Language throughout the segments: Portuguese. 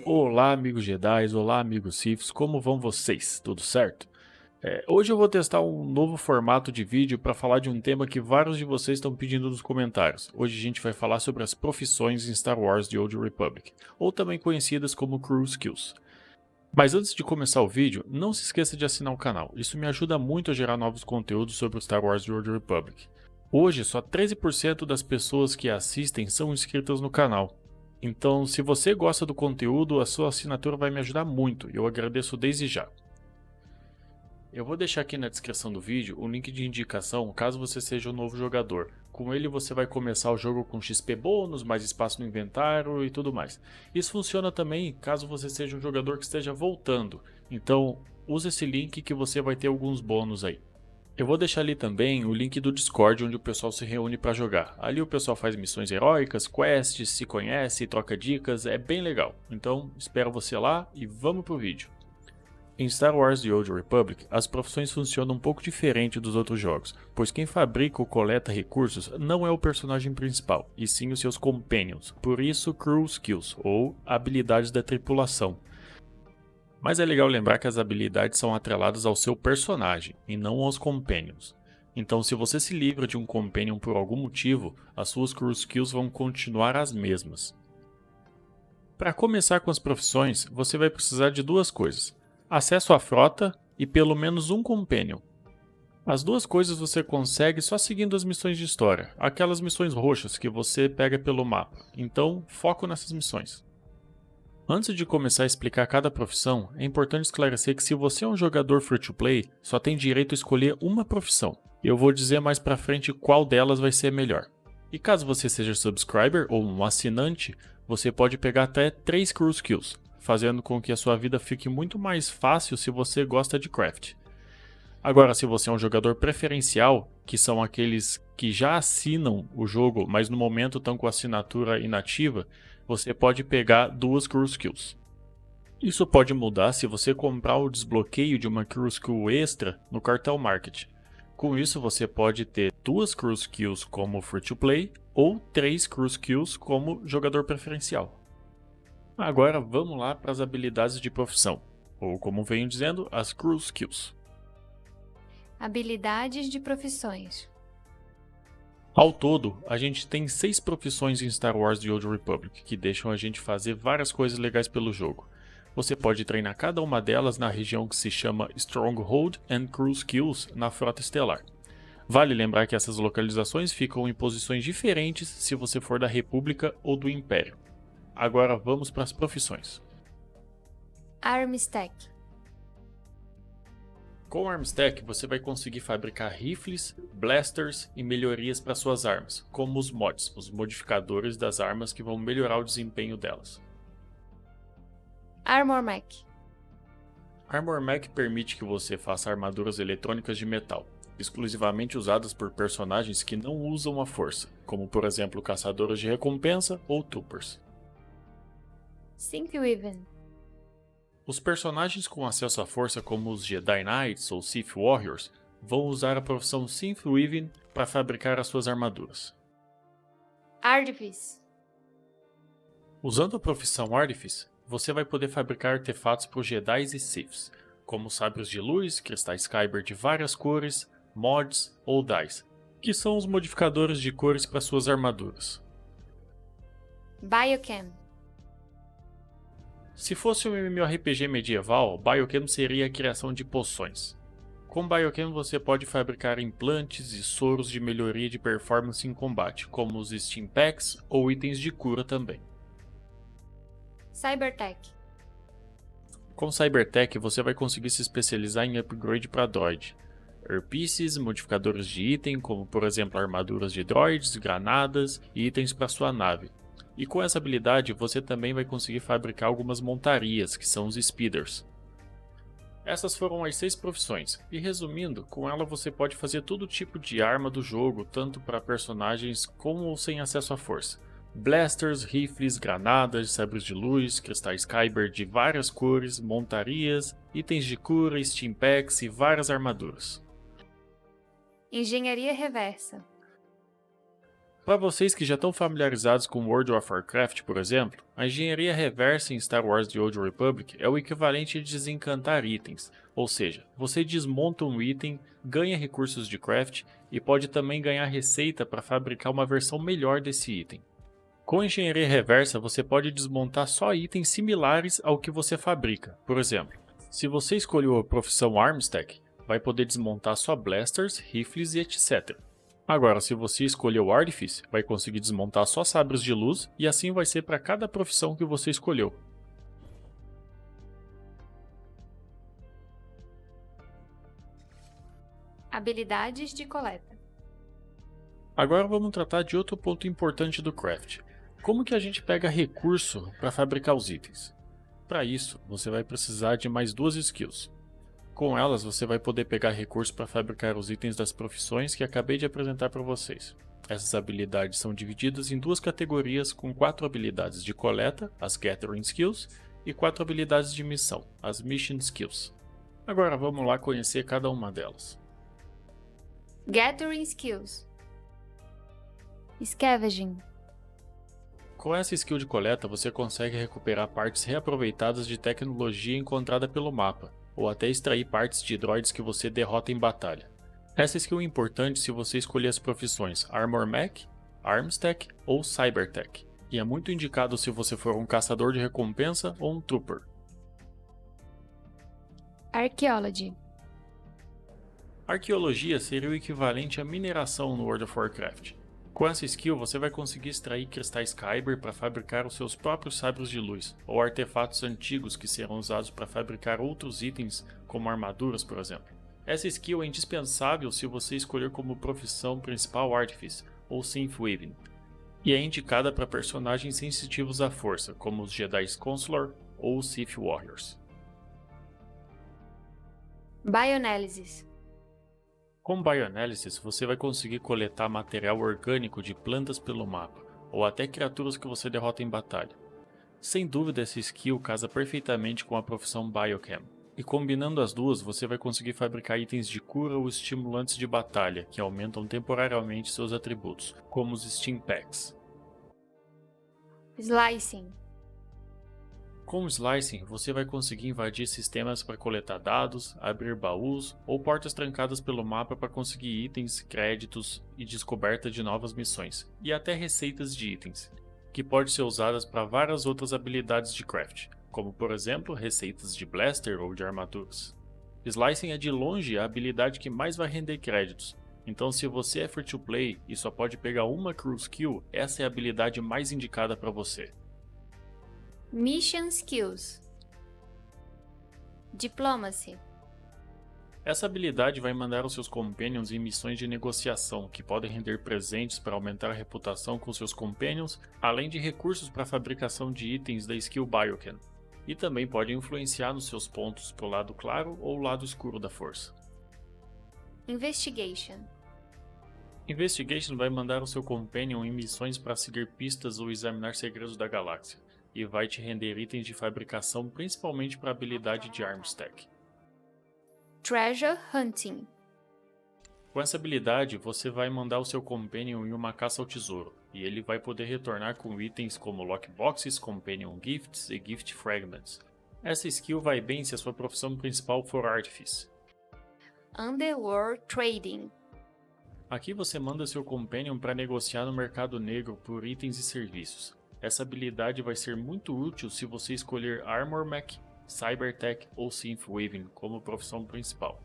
Olá, amigos Jedi, olá, amigos Siths, como vão vocês? Tudo certo? Hoje eu vou testar um novo formato de vídeo para falar de um tema que vários de vocês estão pedindo nos comentários. Hoje a gente vai falar sobre as profissões em Star Wars The Old Republic, ou também conhecidas como Crew Skills. Mas antes de começar o vídeo, não se esqueça de assinar o canal, isso me ajuda muito a gerar novos conteúdos sobre o Star Wars The Old Republic. Hoje, só 13% das pessoas que assistem são inscritas no canal. Então, se você gosta do conteúdo, a sua assinatura vai me ajudar muito e eu agradeço desde já. Eu vou deixar aqui na descrição do vídeo o link de indicação caso você seja um novo jogador. Com ele você vai começar o jogo com XP bônus, mais espaço no inventário e tudo mais. Isso funciona também caso você seja um jogador que esteja voltando. Então, use esse link que você vai ter alguns bônus aí. Eu vou deixar ali também o link do Discord onde o pessoal se reúne para jogar. Ali o pessoal faz missões heróicas, quests, se conhece, troca dicas, é bem legal. Então, espero você lá e vamos pro vídeo. Em Star Wars The Old Republic, as profissões funcionam um pouco diferente dos outros jogos, pois quem fabrica ou coleta recursos não é o personagem principal, e sim os seus companions, por isso Crew Skills, ou habilidades da tripulação. Mas é legal lembrar que as habilidades são atreladas ao seu personagem e não aos companions. Então, se você se livra de um companion por algum motivo, as suas crew skills vão continuar as mesmas. Para começar com as profissões, você vai precisar de duas coisas: acesso à frota e pelo menos um companion. As duas coisas você consegue só seguindo as missões de história, aquelas missões roxas que você pega pelo mapa. Então, foco nessas missões. Antes de começar a explicar cada profissão, é importante esclarecer que se você é um jogador free-to-play, só tem direito a escolher uma profissão. Eu vou dizer mais pra frente qual delas vai ser melhor. E caso você seja subscriber ou um assinante, você pode pegar até 3 Crew Skills, fazendo com que a sua vida fique muito mais fácil se você gosta de craft. Agora, se você é um jogador preferencial, que são aqueles que já assinam o jogo, mas no momento estão com a assinatura inativa, você pode pegar 2 Crew Skills. Isso pode mudar se você comprar o desbloqueio de uma Crew Skill extra no Cartel Market. Com isso, você pode ter 2 Crew Skills como Free-to-Play ou 3 Crew Skills como jogador preferencial. Agora vamos lá para as habilidades de profissão, ou como venho dizendo, as Crew Skills. Habilidades de profissões. Ao todo, a gente tem 6 profissões em Star Wars The Old Republic, que deixam a gente fazer várias coisas legais pelo jogo. Você pode treinar cada uma delas na região que se chama Stronghold and Crew Skills na Frota Estelar. Vale lembrar que essas localizações ficam em posições diferentes se você for da República ou do Império. Agora vamos para as profissões. Armstack. Com o Armstack, você vai conseguir fabricar rifles, blasters e melhorias para suas armas, como os mods, os modificadores das armas que vão melhorar o desempenho delas. Armor Mech. Armor Mech permite que você faça armaduras eletrônicas de metal, exclusivamente usadas por personagens que não usam a força, como por exemplo caçadores de recompensa ou troopers. Syncweaven. Os personagens com acesso à força como os Jedi Knights ou Sith Warriors vão usar a profissão Synthweaving para fabricar as suas armaduras. Artifice. Usando a profissão Artifice, você vai poder fabricar artefatos para os Jedi e Siths, como sabres de luz, cristais Kyber de várias cores, mods ou dice, que são os modificadores de cores para suas armaduras. Biochem. Se fosse um MMORPG medieval, Biochem seria a criação de poções. Com Biochem você pode fabricar implantes e soros de melhoria de performance em combate, como os Steam Packs ou itens de cura também. Cybertech. Com Cybertech você vai conseguir se especializar em upgrade para droid. Airpieces, modificadores de item, como por exemplo armaduras de droids, granadas e itens para sua nave. E com essa habilidade você também vai conseguir fabricar algumas montarias, que são os speeders. Essas foram as 6 profissões, e resumindo, com ela você pode fazer todo tipo de arma do jogo, tanto para personagens com ou sem acesso à força. Blasters, rifles, granadas, sabres de luz, cristais Kyber de várias cores, montarias, itens de cura, Steam Packs e várias armaduras. Engenharia reversa. Para vocês que já estão familiarizados com World of Warcraft, por exemplo, a engenharia reversa em Star Wars The Old Republic é o equivalente a desencantar itens, ou seja, você desmonta um item, ganha recursos de craft e pode também ganhar receita para fabricar uma versão melhor desse item. Com a engenharia reversa, você pode desmontar só itens similares ao que você fabrica. Por exemplo, se você escolheu a profissão Armstack, vai poder desmontar só blasters, rifles e etc. Agora, se você escolheu Artifice, vai conseguir desmontar só sabres de luz e assim vai ser para cada profissão que você escolheu. Habilidades de coleta. Agora vamos tratar de outro ponto importante do craft. Como que a gente pega recurso para fabricar os itens? Para isso, você vai precisar de mais duas skills. Com elas, você vai poder pegar recursos para fabricar os itens das profissões que acabei de apresentar para vocês. Essas habilidades são divididas em duas categorias com 4 habilidades de coleta, as Gathering Skills, e 4 habilidades de missão, as Mission Skills. Agora vamos lá conhecer cada uma delas. Gathering Skills. Scavenging. Com essa skill de coleta, você consegue recuperar partes reaproveitadas de tecnologia encontrada pelo mapa, ou até extrair partes de droids que você derrota em batalha. Essa skill é importante se você escolher as profissões Armor Mech, Armstack ou Cybertech, e é muito indicado se você for um caçador de recompensa ou um trooper. Archaeology. Arqueologia seria o equivalente à mineração no World of Warcraft. Com essa skill, você vai conseguir extrair cristais Kyber para fabricar os seus próprios sabres de luz, ou artefatos antigos que serão usados para fabricar outros itens, como armaduras, por exemplo. Essa skill é indispensável se você escolher como profissão principal Artifice, ou Synthweaving, e é indicada para personagens sensitivos à força, como os Jedi Consular ou os Sith Warriors. Bioanalysis. Com Bioanalysis, você vai conseguir coletar material orgânico de plantas pelo mapa, ou até criaturas que você derrota em batalha. Sem dúvida, essa skill casa perfeitamente com a profissão Biochem, e combinando as duas, você vai conseguir fabricar itens de cura ou estimulantes de batalha, que aumentam temporariamente seus atributos, como os Steam Packs. Slicing. Com o Slicing, você vai conseguir invadir sistemas para coletar dados, abrir baús ou portas trancadas pelo mapa para conseguir itens, créditos e descoberta de novas missões, e até receitas de itens, que podem ser usadas para várias outras habilidades de craft, como por exemplo receitas de blaster ou de armaduras. Slicing é de longe a habilidade que mais vai render créditos, então se você é free to play e só pode pegar uma crew skill, essa é a habilidade mais indicada para você. Mission Skills. Diplomacy. Essa habilidade vai mandar os seus companions em missões de negociação, que podem render presentes para aumentar a reputação com seus companions, além de recursos para a fabricação de itens da skill Biochem, e também pode influenciar nos seus pontos para o lado claro ou o lado escuro da força. Investigation. Investigation vai mandar o seu companion em missões para seguir pistas ou examinar segredos da galáxia, e vai te render itens de fabricação principalmente para a habilidade de Armstack. Treasure Hunting. Com essa habilidade, você vai mandar o seu companion em uma caça ao tesouro, e ele vai poder retornar com itens como lockboxes, companion gifts e gift fragments. Essa skill vai bem se a sua profissão principal for Artifice. Underworld Trading. Aqui você manda seu companion para negociar no mercado negro por itens e serviços. Essa habilidade vai ser muito útil se você escolher Armor Mech, Cybertech ou Synthweaving como profissão principal.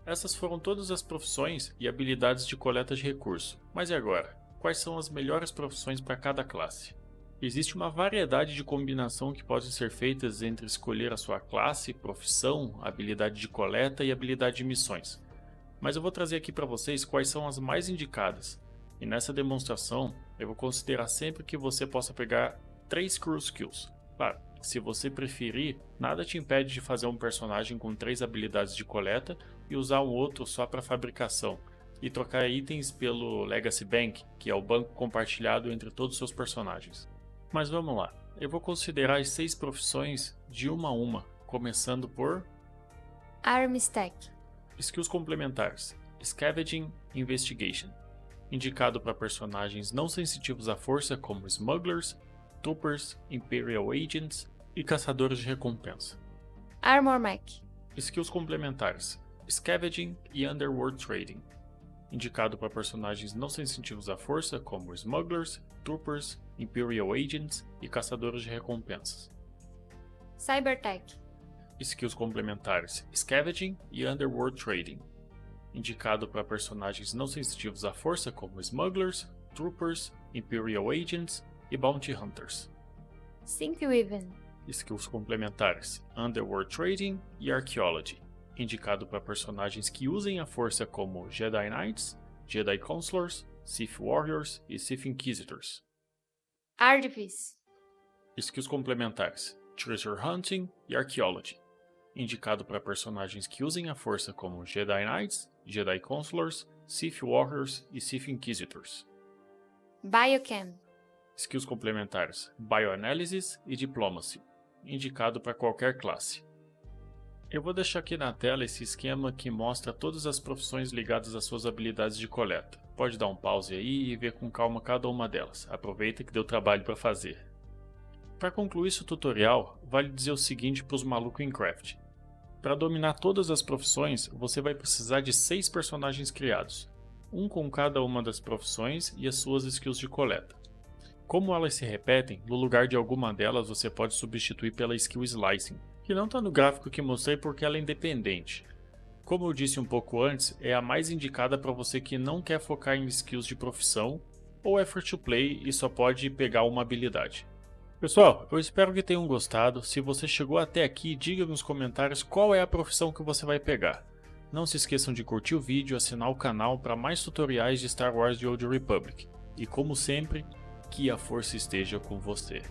Essas foram todas as profissões e habilidades de coleta de recurso, mas e agora? Quais são as melhores profissões para cada classe? Existe uma variedade de combinação que podem ser feitas entre escolher a sua classe, profissão, habilidade de coleta e habilidade de missões. Mas eu vou trazer aqui para vocês quais são as mais indicadas. E nessa demonstração, eu vou considerar sempre que você possa pegar 3 crew skills. Claro, se você preferir, nada te impede de fazer um personagem com 3 habilidades de coleta e usar um outro só para fabricação, e trocar itens pelo Legacy Bank, que é o banco compartilhado entre todos os seus personagens. Mas vamos lá, eu vou considerar as 6 profissões de uma a uma, começando por Armstack. skills complementares: Scavenging, Investigation. indicado para personagens não sensitivos à força como Smugglers, Troopers, Imperial Agents e Caçadores de Recompensa. Armor Mech. Skills complementares: Scavenging e Underworld Trading, indicado para personagens não sensitivos à força como Smugglers, Troopers, Imperial Agents e Caçadores de Recompensas. Cybertech. Skills complementares: Scavenging e Underworld Trading, indicado para personagens não sensitivos à força como Smugglers, Troopers, Imperial Agents e Bounty Hunters. Syncweaven. Skills complementares: Underworld Trading e Archaeology, indicado para personagens que usem a força como Jedi Knights, Jedi Counselors, Sith Warriors e Sith Inquisitors. Artifice. Skills complementares: Treasure Hunting e Archaeology, indicado para personagens que usem a força como Jedi Knights, Jedi Counselors, Sith Warriors e Sith Inquisitors. Biochem. Skills complementares: Bioanalysis e Diplomacy, indicado para qualquer classe. Eu vou deixar aqui na tela esse esquema que mostra todas as profissões ligadas às suas habilidades de coleta. Pode dar um pause aí e ver com calma cada uma delas. Aproveita que deu trabalho para fazer. Para concluir esse tutorial, vale dizer o seguinte para os malucos em Craft. Para dominar todas as profissões, você vai precisar de 6 personagens criados, um com cada uma das profissões e as suas skills de coleta. Como elas se repetem, no lugar de alguma delas você pode substituir pela skill Slicing, que não está no gráfico que mostrei porque ela é independente. Como eu disse um pouco antes, é a mais indicada para você que não quer focar em skills de profissão ou é free to play e só pode pegar uma habilidade. Pessoal, eu espero que tenham gostado. Se você chegou até aqui, diga nos comentários qual é a profissão que você vai pegar. Não se esqueçam de curtir o vídeo e assinar o canal para mais tutoriais de Star Wars The Old Republic. E como sempre, que a força esteja com você.